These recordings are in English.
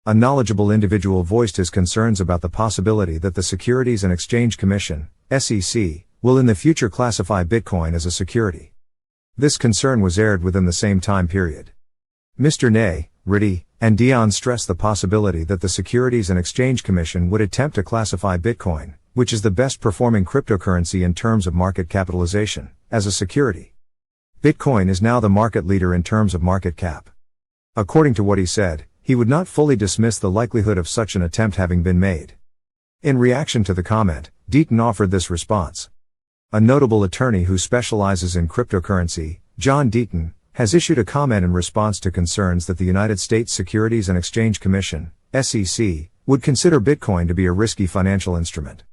A knowledgeable individual voiced his concerns about the possibility that the Securities and Exchange Commission, SEC, will in the future classify Bitcoin as a security. This concern was aired within the same time period. Mr. Ney, Ritty, and Dion stressed the possibility that the Securities and Exchange Commission would attempt to classify Bitcoin, which is the best performing cryptocurrency in terms of market capitalization, as a security. Bitcoin is now the market leader in terms of market cap. According to what he said, he would not fully dismiss the likelihood of such an attempt having been made. In reaction to the comment, Deaton offered this response. A notable attorney who specializes in cryptocurrency, John Deaton, has issued a comment in response to concerns that the United States Securities and Exchange Commission, SEC, would consider Bitcoin to be a risky financial instrument.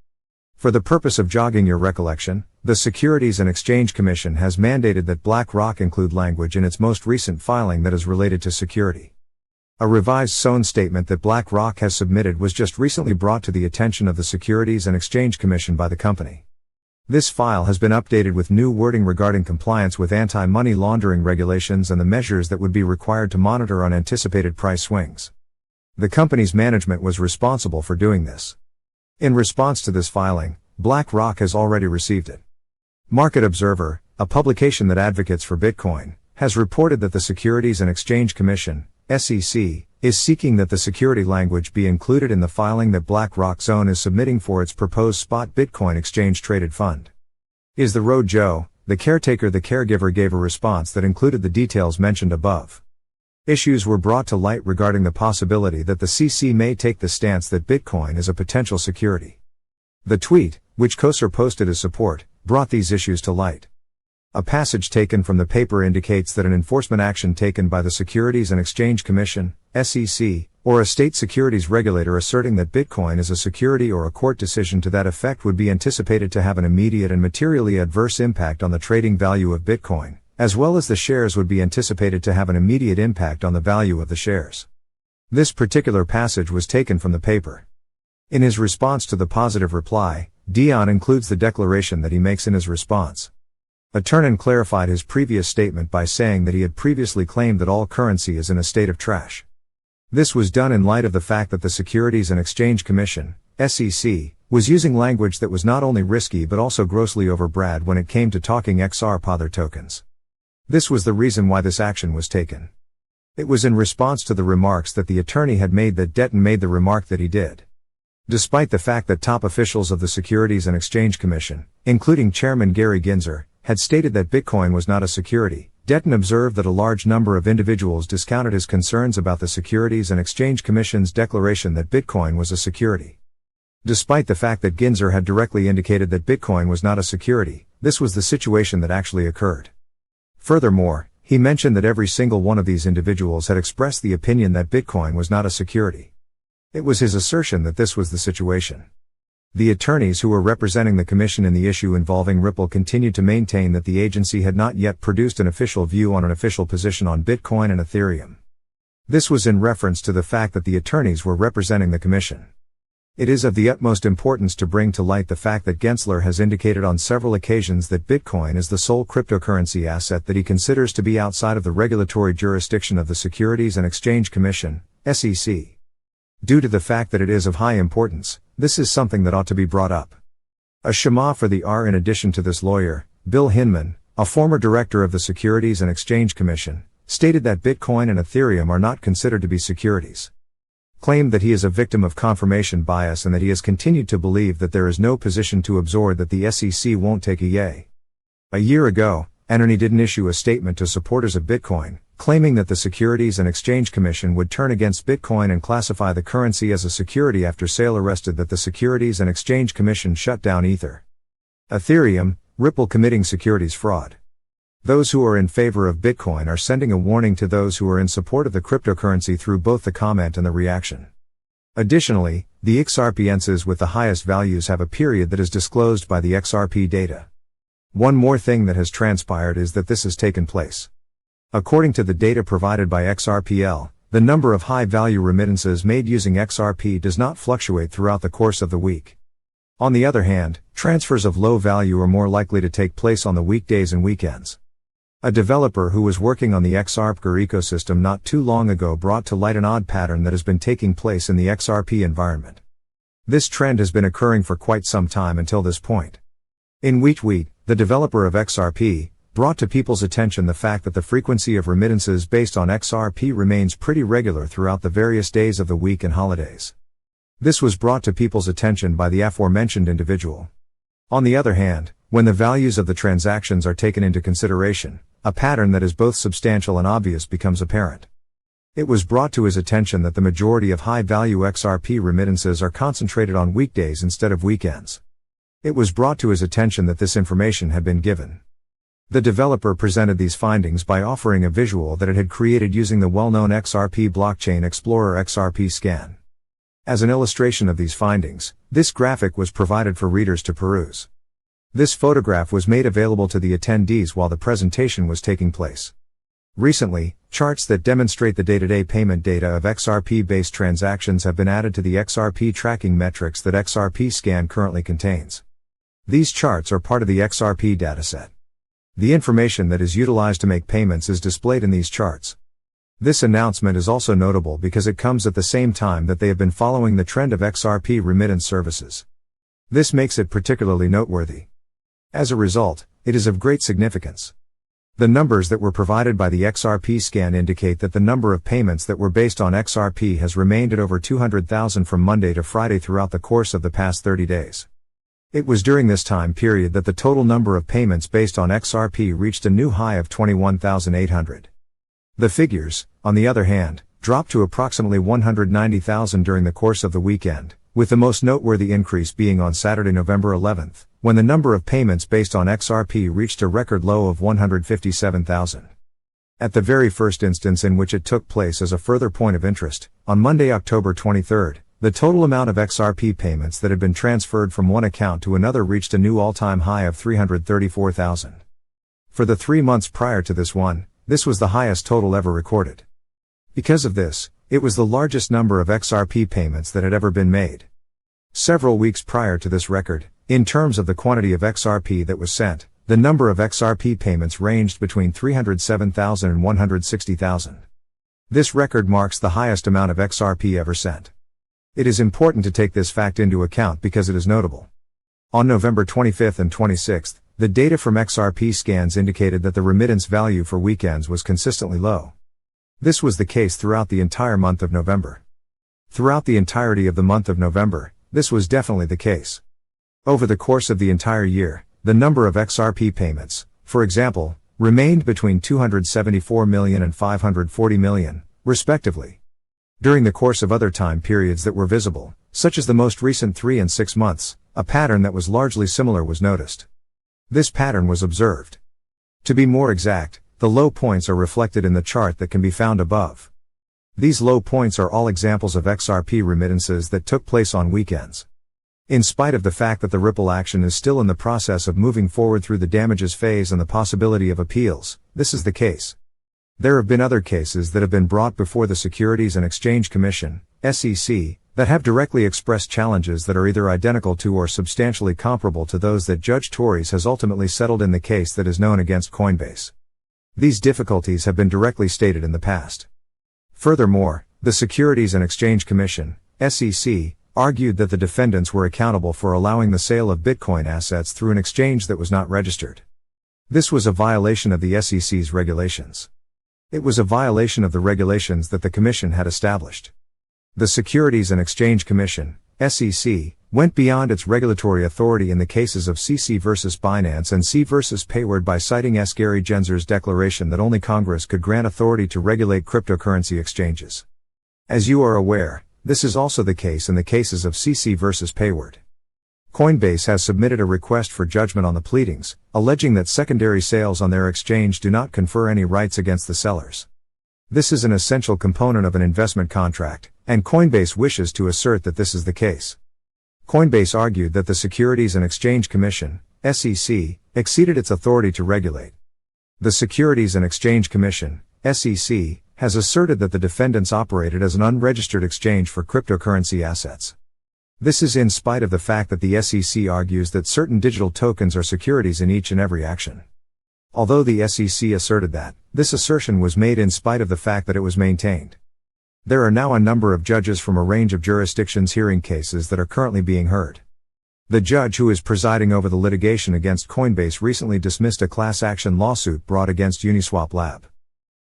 For the purpose of jogging your recollection, the Securities and Exchange Commission has mandated that BlackRock include language in its most recent filing that is related to security. A revised SON statement that BlackRock has submitted was just recently brought to the attention of the Securities and Exchange Commission by the company. This file has been updated with new wording regarding compliance with anti-money laundering regulations and the measures that would be required to monitor unanticipated price swings. The company's management was responsible for doing this. In response to this filing, BlackRock has already received it. Market Observer, a publication that advocates for Bitcoin, has reported that the Securities and Exchange Commission, SEC, is seeking that the security language be included in the filing that BlackRock Zone is submitting for its proposed spot Bitcoin exchange-traded fund. Is the road Joe? The caregiver gave a response that included the details mentioned above. Issues were brought to light regarding the possibility that the CC may take the stance that Bitcoin is a potential security. The tweet, which Koser posted as support, brought these issues to light. A passage taken from the paper indicates that an enforcement action taken by the Securities and Exchange Commission, SEC, or a state securities regulator asserting that Bitcoin is a security or a court decision to that effect would be anticipated to have an immediate and materially adverse impact on the trading value of Bitcoin, as well as the shares would be anticipated to have an immediate impact on the value of the shares. This particular passage was taken from the paper. In his response to the positive reply, Dion includes the declaration that he makes in his response. Aternon clarified his previous statement by saying that he had previously claimed that all currency is in a state of trash. This was done in light of the fact that the Securities and Exchange Commission, SEC, was using language that was not only risky but also grossly overbroad when it came to talking XRP tokens. This was the reason why this action was taken. It was in response to the remarks that the attorney had made that Deaton made the remark that he did. Despite the fact that top officials of the Securities and Exchange Commission, including Chairman Gary Gensler, had stated that Bitcoin was not a security, Deaton observed that a large number of individuals discounted his concerns about the Securities and Exchange Commission's declaration that Bitcoin was a security. Despite the fact that Gensler had directly indicated that Bitcoin was not a security, this was the situation that actually occurred. Furthermore, he mentioned that every single one of these individuals had expressed the opinion that Bitcoin was not a security. It was his assertion that this was the situation. The attorneys who were representing the Commission in the issue involving Ripple continued to maintain that the agency had not yet produced an official view on an official position on Bitcoin and Ethereum. This was in reference to the fact that the attorneys were representing the Commission. It is of the utmost importance to bring to light the fact that Gensler has indicated on several occasions that Bitcoin is the sole cryptocurrency asset that he considers to be outside of the regulatory jurisdiction of the Securities and Exchange Commission, SEC. Due to the fact that it is of high importance, this is something that ought to be brought up. A shema for the R. In addition to this lawyer, Bill Hinman, a former director of the Securities and Exchange Commission, stated that Bitcoin and Ethereum are not considered to be securities. Claimed that he is a victim of confirmation bias and that he has continued to believe that there is no position to absorb that the SEC won't take a yay. A year ago, Anthony didn't issue a statement to supporters of Bitcoin, claiming that the Securities and Exchange Commission would turn against Bitcoin and classify the currency as a security after Sale arrested that the Securities and Exchange Commission shut down Ether. Ethereum, Ripple committing securities fraud. Those who are in favor of Bitcoin are sending a warning to those who are in support of the cryptocurrency through both the comment and the reaction. Additionally, the XRPenses with the highest values have a period that is disclosed by the XRP data. One more thing that has transpired is that this has taken place. According to the data provided by XRPL, the number of high-value remittances made using XRP does not fluctuate throughout the course of the week. On the other hand, transfers of low value are more likely to take place on the weekdays and weekends. A developer who was working on the XRP ecosystem not too long ago brought to light an odd pattern that has been taking place in the XRP environment. This trend has been occurring for quite some time until this point. In Tweet, the developer of XRP, brought to people's attention the fact that the frequency of remittances based on XRP remains pretty regular throughout the various days of the week and holidays. This was brought to people's attention by the aforementioned individual. On the other hand, when the values of the transactions are taken into consideration, a pattern that is both substantial and obvious becomes apparent. It was brought to his attention that the majority of high-value XRP remittances are concentrated on weekdays instead of weekends. It was brought to his attention that this information had been given. The developer presented these findings by offering a visual that it had created using the well-known XRP blockchain Explorer XRP scan. As an illustration of these findings, this graphic was provided for readers to peruse. This photograph was made available to the attendees while the presentation was taking place. Recently, charts that demonstrate the day-to-day payment data of XRP-based transactions have been added to the XRP tracking metrics that XRP scan currently contains. These charts are part of the XRP dataset. The information that is utilized to make payments is displayed in these charts. This announcement is also notable because it comes at the same time that they have been following the trend of XRP remittance services. This makes it particularly noteworthy. As a result, it is of great significance. The numbers that were provided by the XRP scan indicate that the number of payments that were based on XRP has remained at over 200,000 from Monday to Friday throughout the course of the past 30 days. It was during this time period that the total number of payments based on XRP reached a new high of 21,800. The figures, on the other hand, dropped to approximately 190,000 during the course of the weekend, with the most noteworthy increase being on Saturday, November 11th, when the number of payments based on XRP reached a record low of 157,000. At the very first instance in which it took place, as a further point of interest, on Monday, October 23rd, the total amount of XRP payments that had been transferred from one account to another reached a new all-time high of 334,000. For the 3 months prior to this one, this was the highest total ever recorded. Because of this, it was the largest number of XRP payments that had ever been made. Several weeks prior to this record, in terms of the quantity of XRP that was sent, the number of XRP payments ranged between 307,000 and 160,000. This record marks the highest amount of XRP ever sent. It is important to take this fact into account because it is notable. On November 25th and 26th, the data from XRP scans indicated that the remittance value for weekends was consistently low. This was the case throughout the entire month of November. Throughout the entirety of the month of November, this was definitely the case. Over the course of the entire year, the number of XRP payments, for example, remained between 274 million and 540 million, respectively. During the course of other time periods that were visible, such as the most recent 3 and 6 months, a pattern that was largely similar was noticed. This pattern was observed. To be more exact, the low points are reflected in the chart that can be found above. These low points are all examples of XRP remittances that took place on weekends. In spite of the fact that the ripple action is still in the process of moving forward through the damages phase and the possibility of appeals, this is the case. There have been other cases that have been brought before the Securities and Exchange Commission, SEC, that have directly expressed challenges that are either identical to or substantially comparable to those that Judge Torres has ultimately settled in the case that is known against Coinbase. These difficulties have been directly stated in the past. Furthermore, the Securities and Exchange Commission, SEC, argued that the defendants were accountable for allowing the sale of Bitcoin assets through an exchange that was not registered. This was a violation of the SEC's regulations. It was a violation of the regulations that the Commission had established. The Securities and Exchange Commission, SEC, went beyond its regulatory authority in the cases of CC versus Binance and C versus Payward by citing S. Gary Gensler's declaration that only Congress could grant authority to regulate cryptocurrency exchanges. As you are aware, this is also the case in the cases of CC versus Payward. Coinbase has submitted a request for judgment on the pleadings, alleging that secondary sales on their exchange do not confer any rights against the sellers. This is an essential component of an investment contract, and Coinbase wishes to assert that this is the case. Coinbase argued that the Securities and Exchange Commission, SEC, exceeded its authority to regulate. The Securities and Exchange Commission, SEC, has asserted that the defendants operated as an unregistered exchange for cryptocurrency assets. This is in spite of the fact that the SEC argues that certain digital tokens are securities in each and every action. Although the SEC asserted that, this assertion was made in spite of the fact that it was maintained. There are now a number of judges from a range of jurisdictions hearing cases that are currently being heard. The judge who is presiding over the litigation against Coinbase recently dismissed a class action lawsuit brought against Uniswap Lab.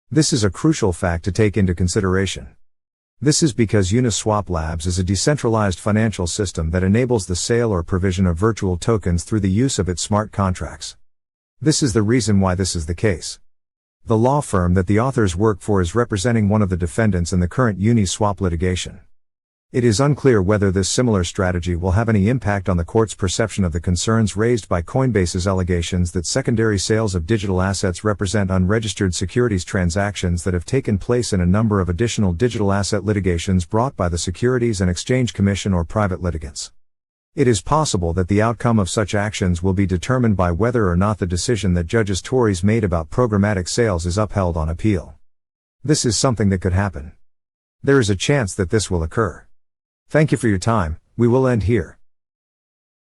This is a crucial fact to take into consideration. This is because Uniswap Labs is a decentralized financial system that enables the sale or provision of virtual tokens through the use of its smart contracts. This is the reason why this is the case. The law firm that the authors work for is representing one of the defendants in the current Uniswap litigation. It is unclear whether this similar strategy will have any impact on the court's perception of the concerns raised by Coinbase's allegations that secondary sales of digital assets represent unregistered securities transactions that have taken place in a number of additional digital asset litigations brought by the Securities and Exchange Commission or private litigants. It is possible that the outcome of such actions will be determined by whether or not the decision that Judges Tories made about programmatic sales is upheld on appeal. This is something that could happen. There is a chance that this will occur. Thank you for your time. We will end here.